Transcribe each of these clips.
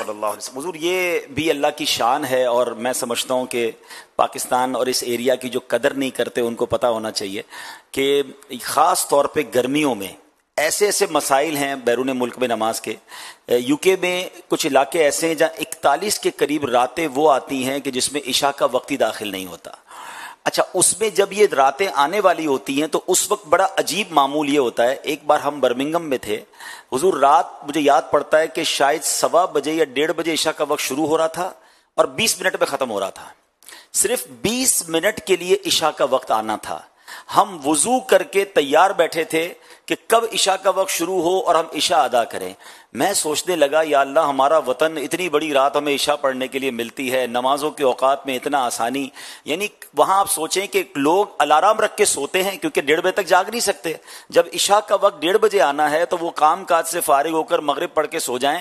صلی اللہ علیہ وسلم. حضور یہ بھی اللہ کی شان ہے، اور میں سمجھتا ہوں کہ پاکستان اور اس ایریا کی جو قدر نہیں کرتے ان کو پتہ ہونا چاہیے کہ خاص طور پہ گرمیوں میں ایسے ایسے مسائل ہیں بیرون ملک میں نماز کے. یو کے میں کچھ علاقے ایسے ہیں جہاں 41 کے قریب راتیں وہ آتی ہیں کہ جس میں عشاء کا وقت ہی داخل نہیں ہوتا. اچھا، اس میں جب یہ راتیں آنے والی ہوتی ہیں تو اس وقت بڑا عجیب معمول یہ ہوتا ہے. ایک بار ہم برمنگم میں تھے حضور، رات مجھے یاد پڑتا ہے کہ شاید 1:15 بجے یا 1:30 بجے عشاء کا وقت شروع ہو رہا تھا اور 20 منٹ میں ختم ہو رہا تھا. صرف 20 منٹ کے لیے عشاء کا وقت آنا تھا. ہم وضو کر کے تیار بیٹھے تھے کہ کب عشاء کا وقت شروع ہو اور ہم عشاء ادا کریں. میں سوچنے لگا یا اللہ، ہمارا وطن اتنی بڑی رات ہمیں عشاء پڑھنے کے لیے ملتی ہے، نمازوں کے اوقات میں اتنا آسانی. یعنی وہاں آپ سوچیں کہ لوگ الارم رکھ کے سوتے ہیں کیونکہ 1:30 بجے تک جاگ نہیں سکتے. جب عشاء کا وقت 1:30 بجے آنا ہے تو وہ کام کاج سے فارغ ہو کر مغرب پڑھ کے سو جائیں،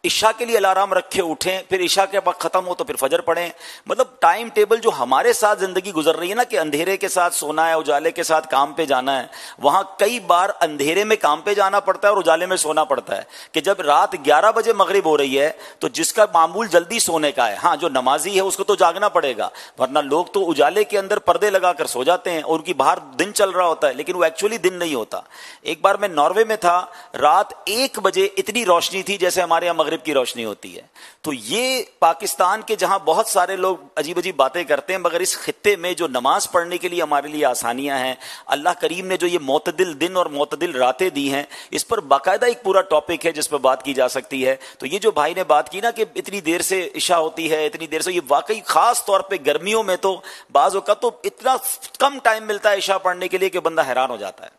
عشاء کے لیے الارم رکھے اٹھیں، پھر عشاء کے وقت ختم ہو تو پھر فجر پڑھیں. مطلب ٹائم ٹیبل جو ہمارے ساتھ زندگی گزر رہی ہے نا کہ اندھیرے کے ساتھ سونا ہے، اجالے کے ساتھ کام پہ جانا ہے، وہاں کئی بار اندھیرے میں کام پہ جانا پڑتا ہے اور اجالے میں سونا پڑتا ہے. کہ جب رات 11 بجے مغرب ہو رہی ہے تو جس کا معمول جلدی سونے کا ہے، ہاں جو نمازی ہے اس کو تو جاگنا پڑے گا، ورنہ لوگ تو اجالے کے اندر پردے لگا کر سو جاتے ہیں اور ان کی باہر دن چل رہا ہوتا ہے، لیکن وہ ایکچولی دن نہیں ہوتا. ایک بار میں ناروے میں تھا، رات 1 بجے اتنی روشنی تھی جیسے ہمارے یہاں مغرب کی روشنی ہوتی ہے. تو یہ پاکستان کے جہاں بہت سارے لوگ عجیب عجیب باتیں کرتے ہیں، مگر اس خطے میں جو نماز پڑھنے کے لیے ہمارے لیے آسانیاں ہیں، اللہ کریم نے جو یہ معتدل دن اور معتدل راتیں دی ہیں، اس پر باقاعدہ ایک پورا ٹاپک ہے جس پہ بات کی جا سکتی ہے. تو یہ جو بھائی نے بات کی نا کہ اتنی دیر سے عشاء ہوتی ہے، اتنی دیر سے، یہ واقعی خاص طور پہ گرمیوں میں تو بعض اوقات تو اتنا کم ٹائم ملتا ہے عشاء پڑھنے کے لیے کہ بندہ حیران ہو جاتا ہے.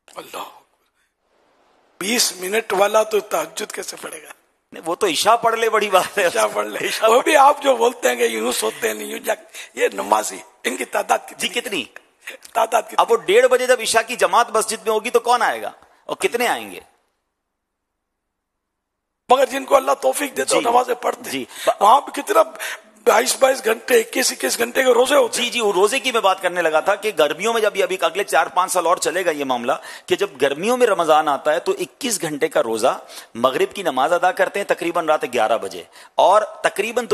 اللہ، 20 منٹ والا تو تہجد کیسے پڑے گا؟ وہ تو عشاء پڑھ لے، بڑی بات ہے. عشاء پڑھ لے. وہ بھی آپ جو بولتے ہیں کہ یوں سوتے ہیں نہیں یوں یہ نمازی، ان کی تعداد کتنی؟ جی کتنی تعداد کتنی؟ اب وہ 1:30 بجے جب عشاء کی جماعت مسجد میں ہوگی تو کون آئے گا اور کتنے آئیں گے؟ مگر جن کو اللہ توفیق دیتا ہے نمازیں پڑھتے ہیں، وہاں پہ کتنا 22 گھنٹے 21 گھنٹے کے روزے ہوتے ہیں. جی وہ روزے کی میں بات کرنے لگا تھا کہ گرمیوں میں جب ابھی اگلے 4-5 سال اور چلے گا یہ معاملہ کہ جب گرمیوں میں رمضان آتا ہے تو 21 گھنٹے کا روزہ، مغرب کی نماز ادا کرتے ہیں تقریباً رات 11 بجے اور تقریباً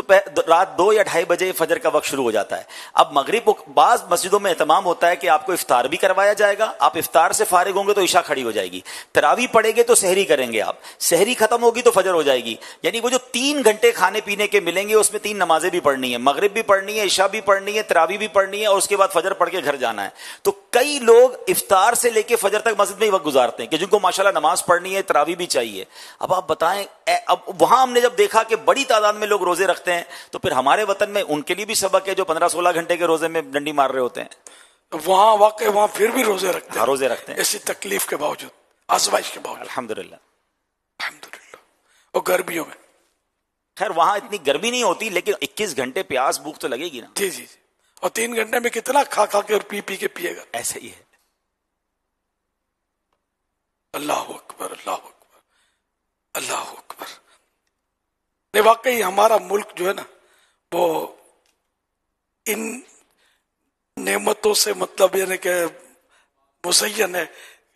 رات 2 یا 2:30 بجے فجر کا وقت شروع ہو جاتا ہے. اب مغرب بعض مسجدوں میں اہتمام ہوتا ہے کہ آپ کو افطار بھی کروایا جائے گا، آپ افطار سے فارغ ہوں گے تو عشاء کھڑی ہو جائے گی، تراویح پڑھیں گے تو سحری کریں گے، آپ سحری ختم ہوگی تو فجر ہو جائے گی. یعنی وہ جو 3 گھنٹے کھانے پینے کے ملیں گے اس میں 3 نمازیں بھی پڑھنی ہے، مغرب بھی پڑھنی ہے، عشاء بھی پڑھنی ہے، تراویح بھی پڑھنی ہے اور اس کے بعد فجر پڑھ کے گھر جانا ہے. تو کئی لوگ افطار سے لے کے فجر تک مسجد میں ہی وقت گزارتے ہیں کہ جن کو ماشاءاللہ نماز پڑھنی ہے، تراویح بھی چاہیے. اب آپ بتائیں، اب وہاں ہم نے جب دیکھا کہ بڑی تعداد میں لوگ روزے رکھتے ہیں تو پھر ہمارے وطن میں ان کے لیے بھی سبق ہے جو 15-16 گھنٹے کے روزے میں ڈنڈی مار رہے ہوتے ہیں. وہاں واقع وہاں پھر بھی روزے رکھتے ہیں، روزے رکھتے ہیں ایسی تکلیف کے باوجود، آزمائش کے باوجود. الحمدللہ. اور گرمیوں میں خیر وہاں اتنی گرمی نہیں ہوتی لیکن 21 گھنٹے پیاس بھوک تو لگے گی نا. جی. اور 3 گھنٹے میں کتنا کھا کے اور پی کے پیے گا. ایسا ہی ہے. اللہ اکبر، اللہ اکبر، اللہ اکبر. نہیں واقعی ہمارا ملک جو ہے نا وہ ان نعمتوں سے مطلب یعنی کہ مزین ہے.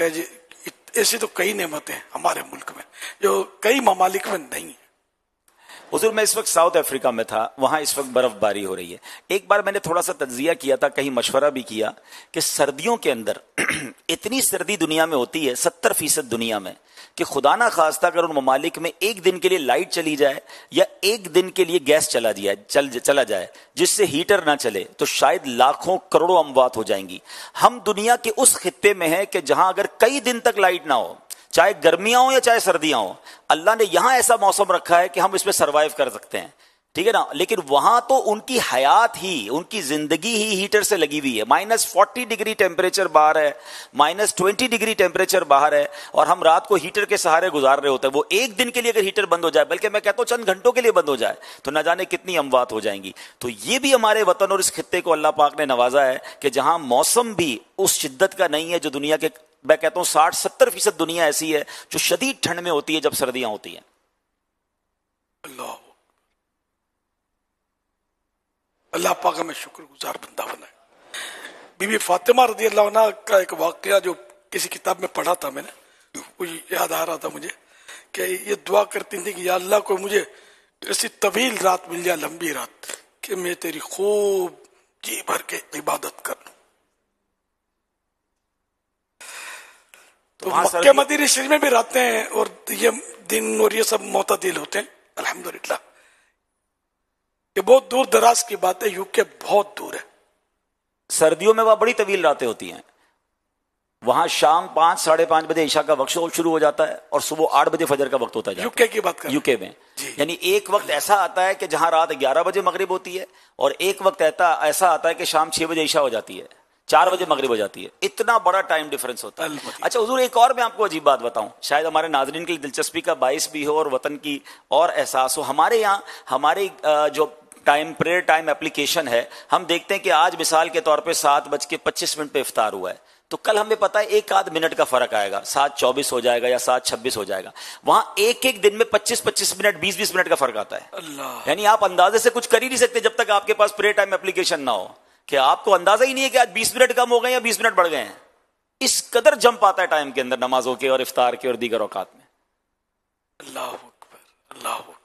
ایسی تو کئی نعمتیں ہیں ہمارے ملک میں جو کئی ممالک میں نہیں ہیں. حضور میں اس وقت ساؤتھ افریقہ میں تھا، وہاں اس وقت برف باری ہو رہی ہے. ایک بار میں نے تھوڑا سا تجزیہ کیا تھا، کہیں مشورہ بھی کیا کہ سردیوں کے اندر اتنی سردی دنیا میں ہوتی ہے 70% دنیا میں کہ خدا نہ خواستہ اگر ان ممالک میں ایک دن کے لیے لائٹ چلی جائے یا ایک دن کے لیے گیس چلا جائے جس سے ہیٹر نہ چلے تو شاید لاکھوں کروڑوں اموات ہو جائیں گی. ہم دنیا کے اس خطے میں ہیں کہ جہاں اگر کئی دن تک لائٹ نہ ہو، چاہے گرمیاں ہوں یا چاہے سردیاں ہوں، اللہ نے یہاں ایسا موسم رکھا ہے کہ ہم اس میں سروائیو کر سکتے ہیں، ٹھیک ہے نا. لیکن وہاں تو ان کی حیات ہی، ان کی زندگی ہی ہیٹر سے لگی ہوئی ہے. -40 ڈگری ٹیمپریچر باہر ہے، -20 ڈگری ٹیمپریچر باہر ہے اور ہم رات کو ہیٹر کے سہارے گزار رہے ہوتے ہیں. وہ ایک دن کے لیے اگر ہیٹر بند ہو جائے، بلکہ میں کہتا ہوں چند گھنٹوں کے لیے بند ہو جائے تو نہ جانے کتنی اموات ہو جائیں گی. تو یہ بھی ہمارے وطن اور اس خطے کو اللہ پاک نے نوازا ہے کہ جہاں موسم بھی اس شدت کا نہیں ہے جو دنیا کے، میں کہتا ہوں 60-70% دنیا ایسی ہے جو شدید ٹھنڈ میں ہوتی ہے جب سردیاں ہوتی ہیں. اللہ پاک ہمیں شکر گزار بندہ بنائے. بی بی فاطمہ رضی اللہ عنہ کا ایک واقعہ جو کسی کتاب میں پڑھا تھا میں نے، وہ یاد آ رہا تھا مجھے کہ یہ دعا کرتی تھی کہ یا اللہ کوئی مجھے ایسی طویل رات مل جائے، لمبی رات، کہ میں تیری خوب جی بھر کے عبادت کر لوں. تو مکہ مدینہ شریف میں بھی رہتے ہیں اور یہ دن اور یہ سب معتدل ہوتے ہیں الحمدللہ. یہ بہت دور دراز کی بات ہے، یو کے بہت دور ہے. سردیوں میں وہاں بڑی طویل راتیں ہوتی ہیں. وہاں شام 5 ساڑھے 5 بجے عشاء کا وقت شروع ہو جاتا ہے اور صبح 8 بجے فجر کا وقت ہوتا ہے. یو کے کی بات کر یو کے میں یعنی ایک وقت ایسا آتا ہے کہ جہاں رات 11 بجے مغرب ہوتی ہے، اور ایک وقت ایسا آتا ہے کہ شام 6 بجے عشاء ہو جاتی ہے، 4 بجے مغرب ہو جاتی ہے. اتنا بڑا ٹائم ڈیفرنس ہوتا ہے. اچھا حضور، ایک اور میں آپ کو عجیب بات بتاؤں، شاید ہمارے ناظرین کی دلچسپی کا باعث بھی ہو اور وطن کی اور احساس ہو. ہمارے یہاں ہماری جو پریئر ٹائم اپلیکیشن ہے، ہم دیکھتے ہیں کہ آج مثال کے طور پہ 7:25 پہ افطار ہوا ہے، تو کل ہمیں پتا ہے 1 آدھ منٹ کا فرق آئے گا، 7:24 ہو جائے گا یا 7:26 ہو جائے گا. وہاں ایک دن میں 25 منٹ 20 منٹ کا فرق آتا ہے. اللہ، یعنی آپ اندازے سے کچھ کر ہی نہیں سکتے جب تک آپ کے پاس پریئر ٹائم اپلیکیشن نہ ہو، کہ آپ کو اندازہ ہی نہیں ہے کہ آج 20 منٹ کم ہو گئے یا 20 منٹ بڑھ گئے ہیں. اس قدر جمپ آتا ہے ٹائم کے اندر، نمازوں کے اور افطار کے اور دیگر اوقات میں. اللہ اکبر، اللہ اکبر،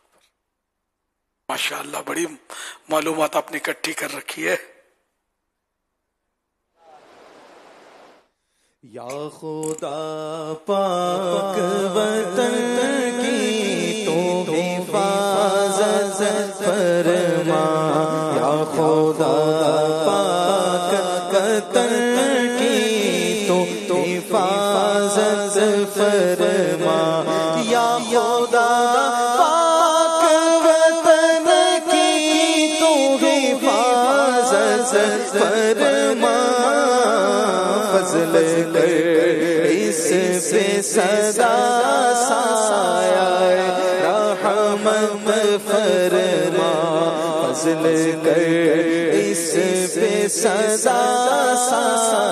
ماشاء اللہ، بڑی معلومات آپ نے اکٹھی کر رکھی ہے. یا خدا پاک وطن کی تو حفاظت فرما، یا خدا پاک وطن کی تو حفاظت فرما، یا خدا پاک وطن کی تو حفاظت فرما. فضل کر اس پہ صدا سایہ رحمت فرما، فضل کر اس پہ صدا سایہ